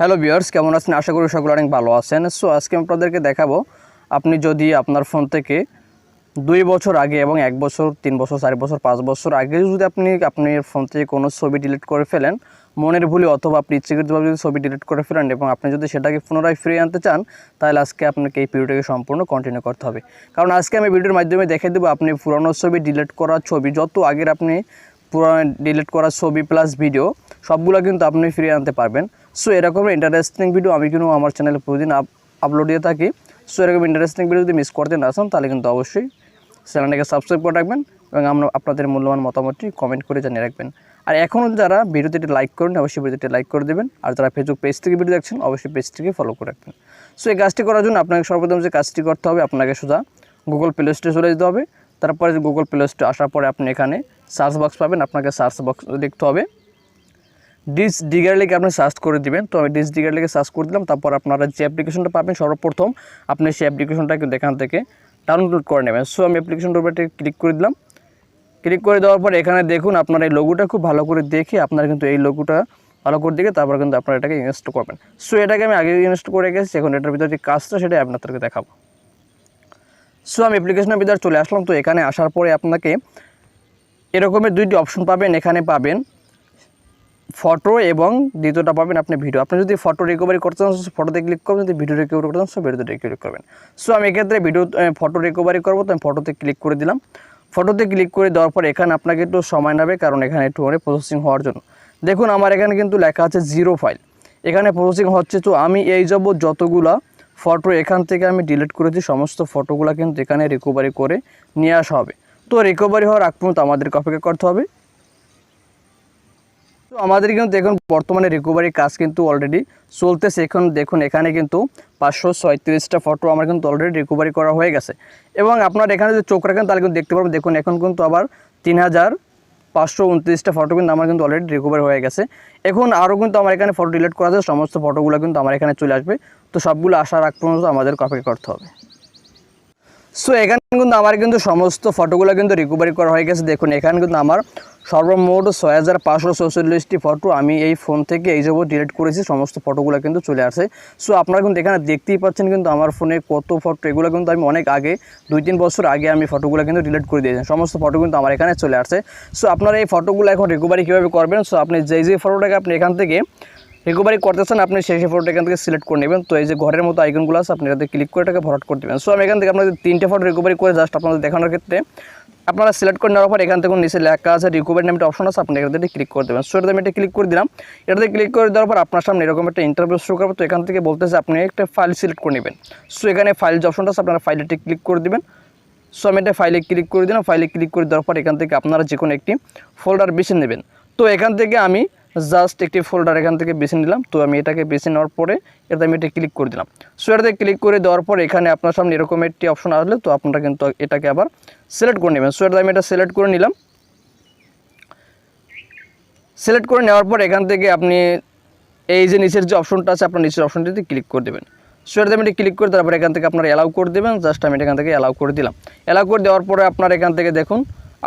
Hello viewers, কেমন আছেন? আশা করি সকলে অনেক ভালো আছেন। সো আজকে আমি আপনাদেরকে দেখাবো আপনি যদি আপনার ফোন থেকে 2 বছর আগে এবং 1 বছর, 3 বছর, 4 বছর, 5 বছর আগে যদি আপনার ফোন থেকে কোনো ছবি ডিলিট করে ফেলেন মনের ভুলে, অথবা আপনি ইচ্ছাকৃতভাবে যদি ছবি ডিলিট করে ফেলেন এবং আপনি যদি সেটাকে পুনরায় ফিরিয়ে আনতে চান, তাহলে আজকে আপনাকে এই ভিডিওটাকে সম্পূর্ণ কন্টিনিউ করতে হবে। কারণ আজকে আমি ভিডিওর মাধ্যমে দেখিয়ে দেবো আপনি পুরনো ছবি ডিলিট করা ছবি, যত আগের আপনি পুরনো ডিলিট করা ছবি প্লাস ভিডিও সবগুলো কিন্তু আপনি ফিরিয়ে আনতে পারবেন। সো এরকম ইন্টারেস্টিং ভিডিও আমি কিন্তু আমার চ্যানেলে প্রতিদিন আপলোড দিয়ে থাকি। সো এরকম ইন্টারেস্টিং ভিডিও যদি মিস করতে না চান তাহলে কিন্তু অবশ্যই চ্যানেলটাকে সাবস্ক্রাইব করে রাখবেন এবং আপনাদের মূল্যবান মতামতটি কমেন্ট করে জানিয়ে রাখবেন। আর এখনও যারা ভিডিওতে লাইক করেন অবশ্যই ভিডিওতে লাইক করে দেবেন। আর যারা ফেসবুক পেজ থেকে ভিডিও দেখছেন অবশ্যই পেজটিকে ফলো করে রাখবেন। সো এই কাজটি করার জন্য আপনাকে সর্বপ্রথম যে কাজটি করতে হবে, আপনাকে সোজা গুগল প্লে স্টোরে চলে যেতে হবে। তারপরে গুগল প্লে স্টোরে আসার পরে আপনি এখানে সার্চ বক্স পাবেন, আপনাকে সার্চ বক্স দেখতে হবে। ডিসডিগার লিখে আপনি সার্চ করে দিবেন। তো আমি ডিসডিগার লিখে সার্চ করে দিলাম। তারপর আপনারা যে অ্যাপ্লিকেশনটা পাবেন সর্বপ্রথম আপনি সেই অ্যাপ্লিকেশনটাকে এখান থেকে ডাউনলোড করে নেবেন। সো আমি অ্যাপ্লিকেশনটার উপরে ক্লিক করে দিলাম। ক্লিক করে দেওয়ার পর এখানে দেখুন আপনার এই লোগোটা খুব ভালো করে দেখে আপনারা কিন্তু এই লোগোটা ভালো করে দেখে তারপর কিন্তু আপনারা এটাকে ইনস্টল করবেন। সো এটাকে আমি আগে ইনস্টল করে গেছি, এখন এটার ভিতরে যে কাজটা সেটা আপনাদেরকে দেখাবো। সো আমি অ্যাপ্লিকেশনের ভিতরে চলে আসলাম। তো এখানে আসার পরে আপনাকে এরকমের দুইটি অপশন পাবেন। এখানে পাবেন ফটো এবং দ্বিতীয়টা পাবেন আপনি ভিডিও। আপনি যদি ফটো রিকভারি করতে চান ফটোতে ক্লিক করবেন, যদি ভিডিও রিকভারি করতে চান ভিডিওতে ক্লিক করবেন। সো আমি এক্ষেত্রে ফটো রিকভারি করবো, তো আমি ফটোতে ক্লিক করে দিলাম। ফটোতে ক্লিক করে দেওয়ার পর এখানে আপনাকে একটু সময় নেবে, কারণ এখানে একটু অনেক প্রসেসিং হওয়ার জন্য। দেখুন আমার এখানে কিন্তু লেখা আছে 0 ফাইল, এখানে প্রসেসিং হচ্ছে। তো আমি এই যাবত যতগুলা ফটো এখান থেকে আমি ডিলিট করেছি সমস্ত ফটোগুলো কিন্তু এখানে রিকভারি করে নিয়ে আসা হবে। তো রিকভারি হওয়ার আগ পর্যন্ত আমাদেরকে অপেক্ষা করতে হবে। তো আমাদের কিন্তু দেখুন বর্তমানে রিকভারি কাজ কিন্তু অলরেডি চলতেছে। এখন দেখুন এখানে কিন্তু 537টা ফটো আমার কিন্তু অলরেডি রিকভারি করা হয়ে গেছে। এবং আপনার এখানে যদি চোখ রাখেন তাহলে কিন্তু দেখতে পারবেন, দেখুন এখন কিন্তু আবার 3529টা ফটো কিন্তু আমার কিন্তু অলরেডি রিকভারি হয়ে গেছে। এখন আরও কিন্তু আমার এখানে ফটো ডিলিট করা আছে, সমস্ত ফটোগুলো কিন্তু আমার এখানে চলে আসবে। তো সবগুলো আসার আগ পর্যন্ত আমাদেরকে অপেক্ষা করতে হবে। সো এখানে কিন্তু আমার কিন্তু সমস্ত ফটোগুলো কিন্তু রিকভারি করা হয়ে গেছে। দেখুন এখানে কিন্তু আমার সর্বমোট 6544টি ফটো আমি এই ফোন থেকে এই যাবত ডিলিট করেছি, সমস্ত ফটোগুলো কিন্তু চলে আসে। সো আপনারা কিন্তু এখানে দেখতেই পাচ্ছেন কিন্তু আমার ফোনে কত ফটো, এগুলো কিন্তু আমি অনেক আগে 2-3 বছর আগে আমি ফটোগুলো কিন্তু ডিলিট করে দিয়েছি, সমস্ত ফটো কিন্তু আমার এখানে চলে আসে। সো আপনারা এই ফটোগুলো এখন রিকভারি কীভাবে করবেন, সো আপনি যে ফটোটাকে আপনি এখান থেকে রিকভারি করতেছেন আপনি সেই ফটোটা এখান থেকে সিলেক্ট করে নেবেন। তো এই যে ঘরের মতো আইকনগুলো আছে আপনি এটাতে ক্লিক করে এটাকে ফরওয়ার্ড করে দেবেন। সো আমি এখান থেকে আপনাদের 3টে ফটো রিকভারি করে জাস্ট আপনাদের দেখানোর ক্ষেত্রে আপনারা সিলেক্ট করে নেওয়ার পর এখান থেকে নিচে লেখা আছে রিকভারি নামে একটা অপশন আছে, আপনি এখান থেকে ক্লিক করে দেবেন। সো এটাতে আমি এটা ক্লিক করে দিলাম। এটাতে ক্লিক করে দেওয়ার পর আপনার সামনে এরকম একটা ইন্টারফেস শো করবে। তো এখান থেকে বলতেছে আপনি একটা ফাইল সিলেক্ট করে নেবেন। সো এখানে ফাইল যে অপশনটা আছে আপনারা ফাইলটি ক্লিক করে দেবেন। সো আমি এটা ফাইলে ক্লিক করে দিলাম। ফাইলে ক্লিক করে দেওয়ার পর এখান থেকে আপনারা যে কোনো একটি ফোল্ডার বেছে নেবেন। তো এখান থেকে আমি জাস্ট একটি ফোল্ডার এখান থেকে বেছে নিলাম। তো আমি এটাকে বেছে নেওয়ার পরে এটাতে আমি এটা ক্লিক করে দিলাম। সো এটাতে ক্লিক করে দেওয়ার পর এখানে আপনার সামনে এরকম একটি অপশন আসলে তো আপনারা কিন্তু এটাকে আবার সিলেক্ট করে নেবেন। সো এটাতে আমি এটা সিলেক্ট করে নিলাম। সিলেক্ট করে নেওয়ার পর এখান থেকে আপনি এই যে নিচের যে অপশনটা আছে আপনার নিচের অপশনটিতে ক্লিক করে দেবেন। সো এটাতে আমি ক্লিক করে তারপর এখান থেকে আপনারা অ্যালাউ করে দেবেন। জাস্ট আমি এখান থেকে অ্যালাউ করে দিলাম। অ্যালাউ করে দেওয়ার পরে আপনার এখান থেকে দেখুন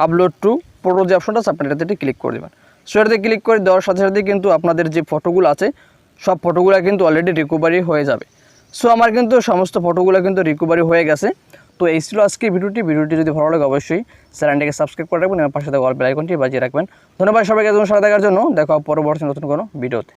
আপলোড টু ফটো যে অপশনটা আছে আপনার এটাতে ক্লিক করে দেবেন। সো এটাতে ক্লিক করে দেওয়ার সাথে সাথে কিন্তু আপনাদের যে ফটোগুলো আছে সব ফটোগুলো কিন্তু অলরেডি রিকভারি হয়ে যাবে। সো আমার কিন্তু সমস্ত ফটোগুলো কিন্তু রিকভারি হয়ে গেছে। তো এই ছিল আজকে ভিডিওটি যদি ভালো লাগে অবশ্যই চ্যানেলটিকে সাবস্ক্রাইব করে রাখবেন এবং পাশে থাকা অল বেল আইকনটি বাজিয়ে রাখবেন। ধন্যবাদ সবাইকে সাথে দেখার জন্য। দেখা পরবর্তী নতুন কোনো ভিডিওতে।